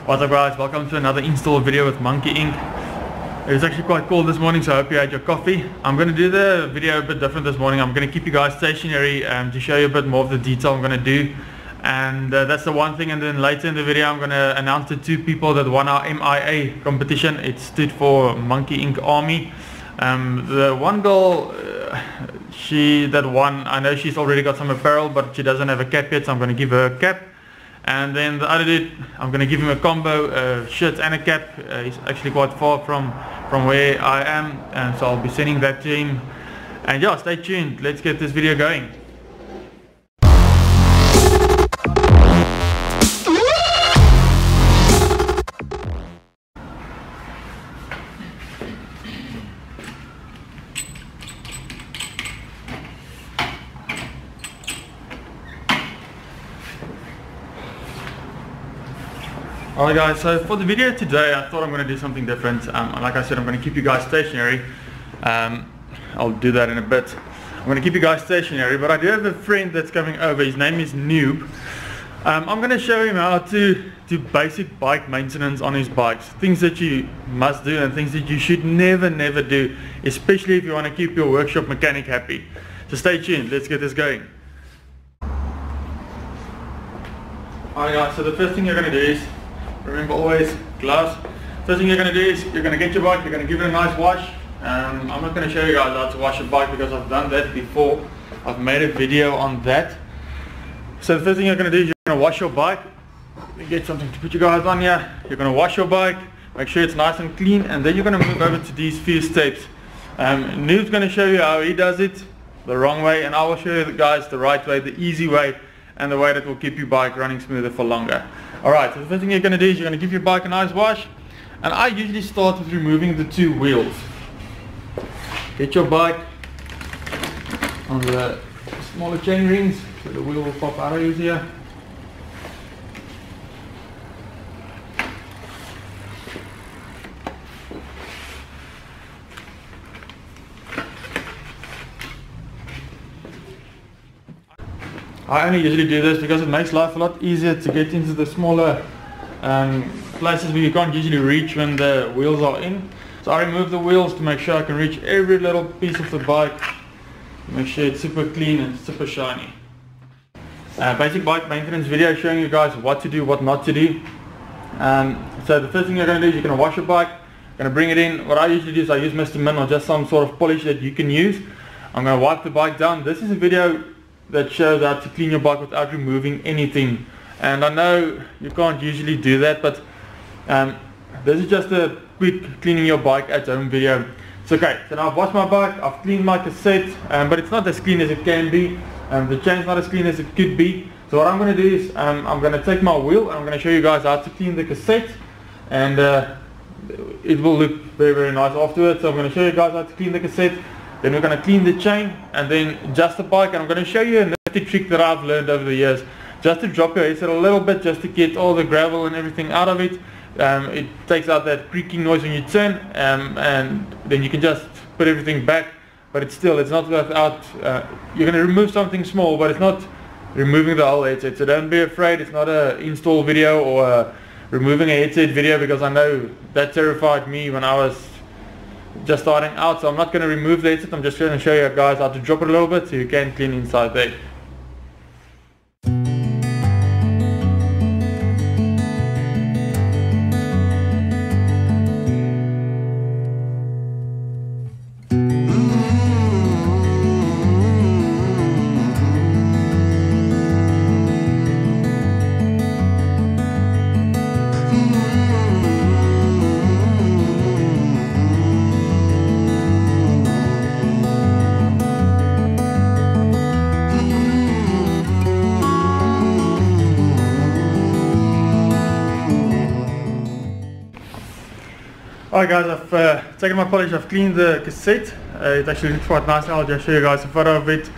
What's up guys, welcome to another install video with Monkey Ink. It was actually quite cold this morning, so I hope you had your coffee. I'm going to do the video a bit different this morning. I'm going to keep you guys stationary to show you a bit more of the detail I'm going to do. And that's the one thing, and then later in the video I'm going to announce the two people that won our MIA competition. It stood for Monkey Ink Army. The one girl, that won, I know she's already got some apparel, but she doesn't have a cap yet, so I'm going to give her a cap. And then the other dude, I'm going to give him a combo, shirt and a cap. He's actually quite far from where I am, and so I'll be sending that to him. And yeah, stay tuned, let's get this video going. Alright guys, so for the video today I thought I'm going to do something different. Like I said, I'm going to keep you guys stationary. I'll do that in a bit. I'm going to keep you guys stationary, but I do have a friend that's coming over. His name is Noob. I'm going to show him how to do basic bike maintenance on his bikes. Things that you must do and things that you should never do, especially if you want to keep your workshop mechanic happy. So stay tuned, let's get this going. Alright guys, so the first thing you're going to do is, remember always, gloves. First thing you're going to do is you're going to get your bike, you're going to give it a nice wash. I'm not going to show you guys how to wash a bike because I've done that before. I've made a video on that. So the first thing you're going to do is you're going to wash your bike. You get something to put your guys on here. You're going to wash your bike, make sure it's nice and clean, and then you're going to move over to these few steps. Noob's going to show you how he does it the wrong way, and I will show you guys the right way, the easy way, and the way that will keep your bike running smoother for longer. Alright, so the first thing you're going to do is you're going to give your bike a nice wash, and I usually start with removing the two wheels. Get your bike on the smaller chain rings so the wheel will pop out easier. I only usually do this because it makes life a lot easier to get into the smaller places where you can't usually reach when the wheels are in. So I remove the wheels to make sure I can reach every little piece of the bike, make sure it's super clean and super shiny. Basic bike maintenance video showing you guys what to do, what not to do. So the first thing you're going to do is you're going to wash your bike, going to bring it in. What I usually do is I use Mr. Min or just some sort of polish that you can use. I'm going to wipe the bike down. This is a video that shows how to clean your bike without removing anything, and I know you can't usually do that, but this is just a quick cleaning your bike at home video. It's okay. So now I've washed my bike, I've cleaned my cassette, but it's not as clean as it can be. The chain's not as clean as it could be. So what I'm going to do is I'm going to take my wheel and I'm going to show you guys how to clean the cassette, and it will look very nice afterwards. So I'm going to show you guys how to clean the cassette. Then we're going to clean the chain and then adjust the bike, and I'm going to show you a nifty trick that I've learned over the years. Just to drop your headset a little bit, just to get all the gravel and everything out of it. It takes out that creaking noise when you turn, and then you can just put everything back, but it's not without, you're going to remove something small, but it's not removing the whole headset. So don't be afraid, it's not an install video or removing a headset video, because I know that terrified me when I was just starting out. So I'm not going to remove the headset, I'm just going to show you guys how to drop it a little bit so you can clean inside there. Alright guys, I've taken my polish, I've cleaned the cassette. It actually looks quite nice now. I'll just show you guys a photo of it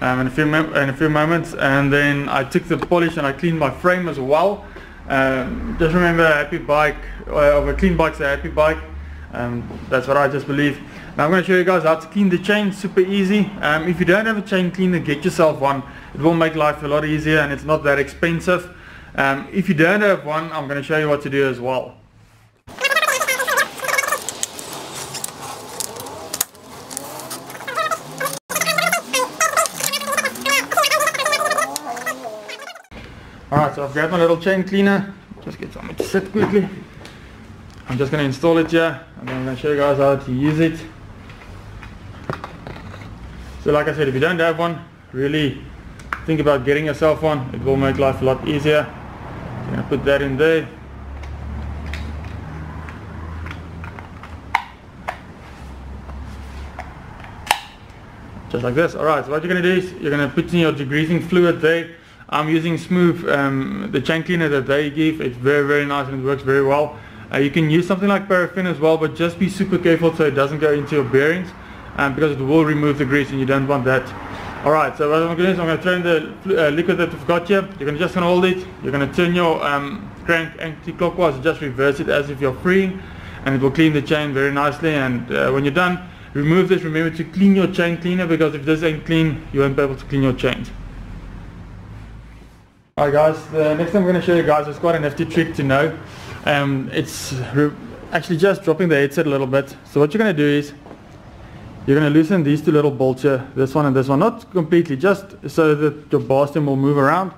in a few moments. And then I took the polish and I cleaned my frame as well. Just remember, a happy bike, or a clean bike's a happy bike. That's what I just believe. Now I'm going to show you guys how to clean the chain, super easy. If you don't have a chain cleaner, get yourself one. It will make life a lot easier and it's not that expensive. If you don't have one, I'm going to show you what to do as well. Alright, so I've grabbed my little chain cleaner. Just get something to sit quickly. I'm just going to install it here, and then I'm going to show you guys how to use it. So like I said, if you don't have one, really think about getting yourself one. It will make life a lot easier. So I'm going to put that in there. Just like this. Alright, so what you're going to do is you're going to put in your degreasing fluid there. I'm using Smooth, the chain cleaner that they give. It's very nice and it works very well. You can use something like paraffin as well, but just be super careful so it doesn't go into your bearings, because it will remove the grease and you don't want that. Alright, so what I'm going to do is I'm going to throw in the liquid that we've got here. You're just going to hold it. You're going to turn your crank anti-clockwise and just reverse it as if you're freeing, and it will clean the chain very nicely. And when you're done, remove this. Remember to clean your chain cleaner, because if this ain't clean, you won't be able to clean your chains. Alright guys, the next thing I'm going to show you guys is quite a nifty trick to know. It's actually just dropping the headset a little bit. So what you're going to do is you're going to loosen these two little bolts here, this one and this one, not completely, just so that your bar stem will move around.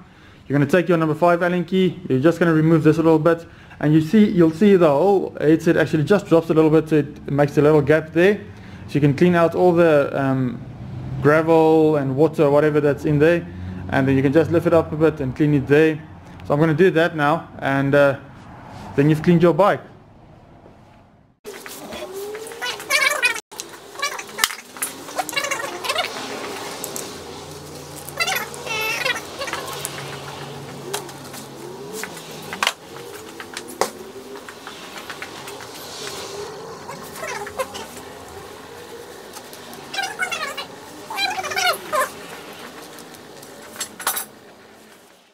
You're going to take your number 5 Allen key, you're just going to remove this a little bit, and you'll see the whole headset actually just drops a little bit, so it makes a little gap there. So you can clean out all the gravel and water, whatever that's in there. And then you can just lift it up a bit and clean it there. So I'm going to do that now, and then you've cleaned your bike.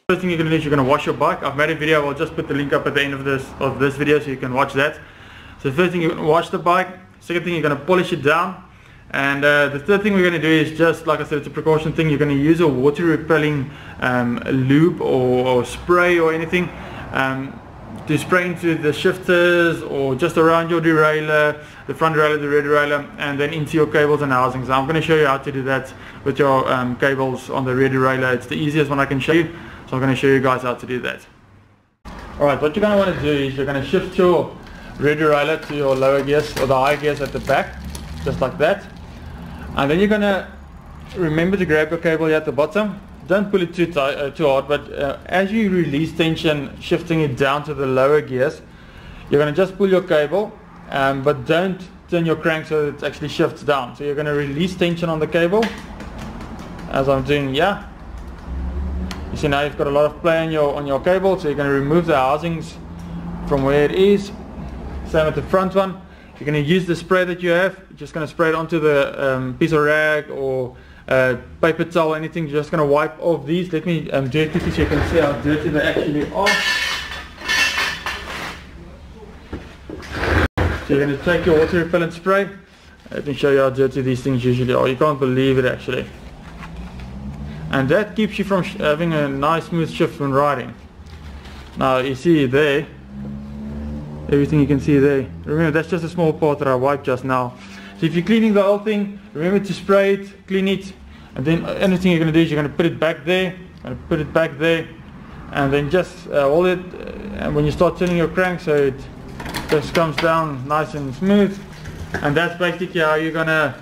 First thing you're going to do is you're going to wash your bike. I've made a video, I'll just put the link up at the end of this video so you can watch that. So first thing, you're going to wash the bike. Second thing, you're going to polish it down. And the third thing we're going to do is, just like I said, it's a precaution thing. You're going to use a water repelling lube or spray or anything to spray into the shifters or just around your derailleur, the front derailleur, the rear derailleur, and then into your cables and housings. I'm going to show you how to do that with your cables on the rear derailleur. It's the easiest one I can show you. So I'm going to show you guys how to do that. Alright, what you're going to want to do is you're going to shift your rear derailleur to your lower gears or the high gears at the back, just like that. And then you're going to remember to grab your cable here at the bottom. Don't pull it too hard, but as you release tension, shifting it down to the lower gears, you're going to just pull your cable, but don't turn your crank so that it actually shifts down. So you're going to release tension on the cable, as I'm doing here. You see now you've got a lot of play on your cable, so you're going to remove the housings from where it is. Same with the front one. You're going to use the spray that you have. You're just going to spray it onto the piece of rag or paper towel, anything. You're just going to wipe off these. Let me do it quickly so you can see how dirty they actually are. So you're going to take your water repellent spray. Let me show you how dirty these things usually are. You can't believe it actually. And that keeps you from having a nice smooth shift when riding. Now you see there, everything you can see there. Remember, that's just a small part that I wiped just now. So if you're cleaning the whole thing, remember to spray it, clean it, and then anything you're going to do is you're going to put it back there, and then just hold it, and when you start turning your crank so it just comes down nice and smooth. And that's basically how you're gonna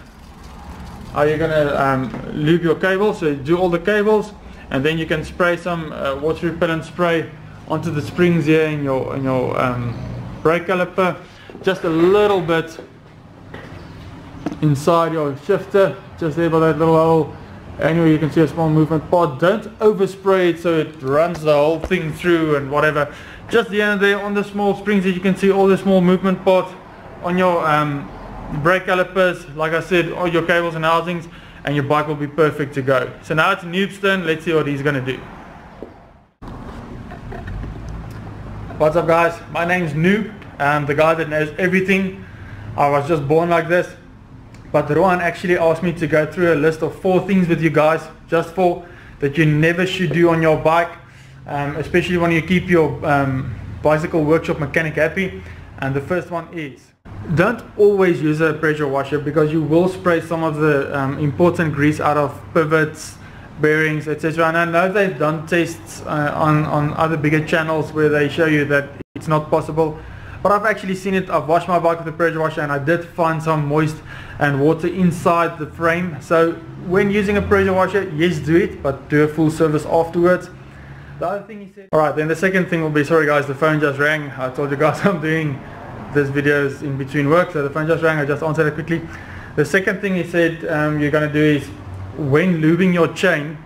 lube your cable. So you do all the cables, and then you can spray some water repellent spray onto the springs here in your brake caliper, just a little bit inside your shifter, just there by that little hole. Anyway, you can see a small movement part. Don't overspray it so it runs the whole thing through and whatever. Just here and there on the small springs that you can see, all the small movement part on your brake calipers, like I said, all your cables and housings, and your bike will be perfect to go. So now it's Noob's turn. Let's see what he's going to do. What's up guys, my name's Noob. I'm the guy that knows everything. I was just born like this, but Rohan actually asked me to go through a list of 4 things with you guys, just 4 that you never should do on your bike. especially when you keep your bicycle workshop mechanic happy. And the first one is, don't always use a pressure washer, because you will spray some of the important grease out of pivots, bearings, etc. And I know they've done tests on other bigger channels where they show you that it's not possible, but I've actually seen it. I've washed my bike with a pressure washer and I did find some moist and water inside the frame. So when using a pressure washer, yes, do it, but do a full service afterwards. The other thing he said, alright, then the second thing will be, sorry guys, the phone just rang. I told you guys I'm doing this videos in between work, so the phone just rang. I just answered it quickly. The second thing he said you're going to do is, when lubing your chain,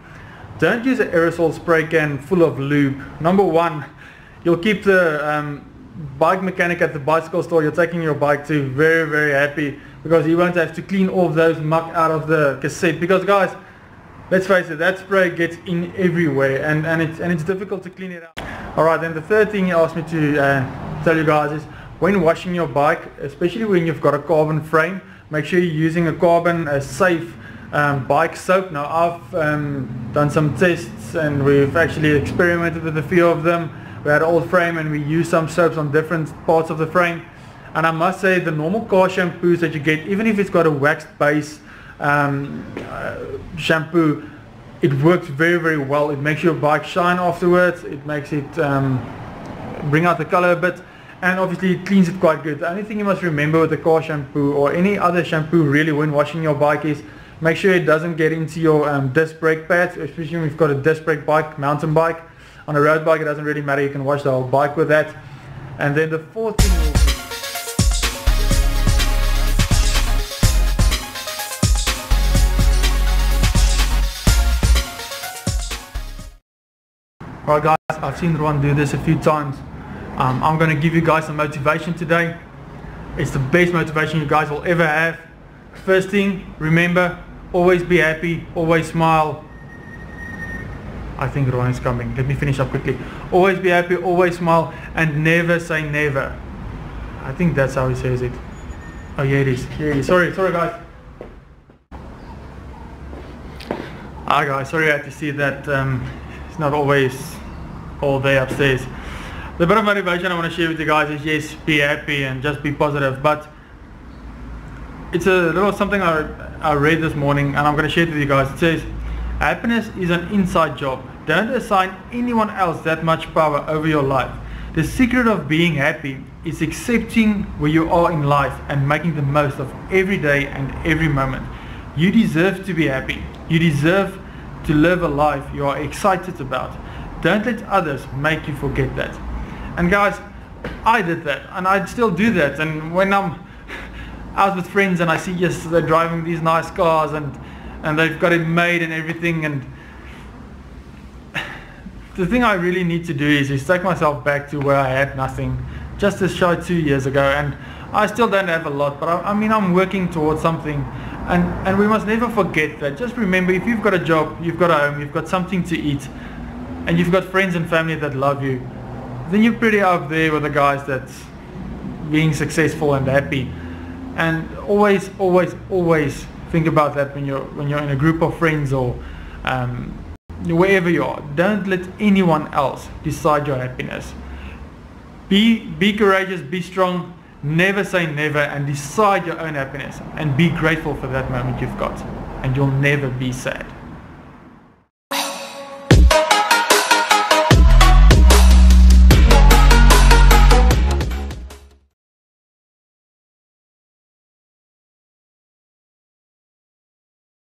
don't use an aerosol spray can full of lube. Number one, you'll keep the bike mechanic at the bicycle store you're taking your bike to very, very happy, because he won't have to clean all those muck out of the cassette. Because guys, let's face it, that spray gets in everywhere, and it's difficult to clean it out. Alright, then the third thing he asked me to tell you guys is, when washing your bike, especially when you've got a carbon frame, make sure you're using a safe bike soap. Now I've done some tests and we've actually experimented with a few of them. We had an old frame and we used some soaps on different parts of the frame, and I must say the normal car shampoos that you get, even if it's got a waxed base shampoo, it works very, very well. It makes your bike shine afterwards, it makes it bring out the color a bit, and obviously it cleans it quite good. The only thing you must remember with the car shampoo or any other shampoo really when washing your bike is, make sure it doesn't get into your disc brake pads, especially when you've got a disc brake bike, mountain bike. On a road bike it doesn't really matter, you can wash the whole bike with that. And then the fourth thing will be... Alright guys, I've seen Ron do this a few times. I'm going to give you guys some motivation today. It's the best motivation you guys will ever have. First thing, remember, always be happy, always smile. I think Ron is coming. Let me finish up quickly. Always be happy, always smile, and never say never. I think that's how he says it. Oh yeah, it is. Yeah, it is. Sorry guys. Hi guys, sorry I had to see that it's not always all there upstairs. The bit of motivation I want to share with you guys is, yes, be happy and just be positive, but it's a little something I read this morning and I'm going to share it with you guys. It says, happiness is an inside job. Don't assign anyone else that much power over your life. The secret of being happy is accepting where you are in life and making the most of every day and every moment. You deserve to be happy. You deserve to live a life you are excited about. Don't let others make you forget that. And guys, I did that and I still do that, and when I'm out with friends and I see, yes, they're driving these nice cars and they've got it made and everything, and the thing I really need to do is take myself back to where I had nothing just as shy 2 years ago, and I still don't have a lot, but I mean I'm working towards something, and we must never forget that. Just remember, if you've got a job, you've got a home, you've got something to eat, and you've got friends and family that love you, then you're pretty up there with the guys that's being successful and happy. And always think about that when you're in a group of friends or wherever you are. Don't let anyone else decide your happiness. Be courageous, be strong, never say never, and decide your own happiness, and be grateful for that moment you've got, and you'll never be sad.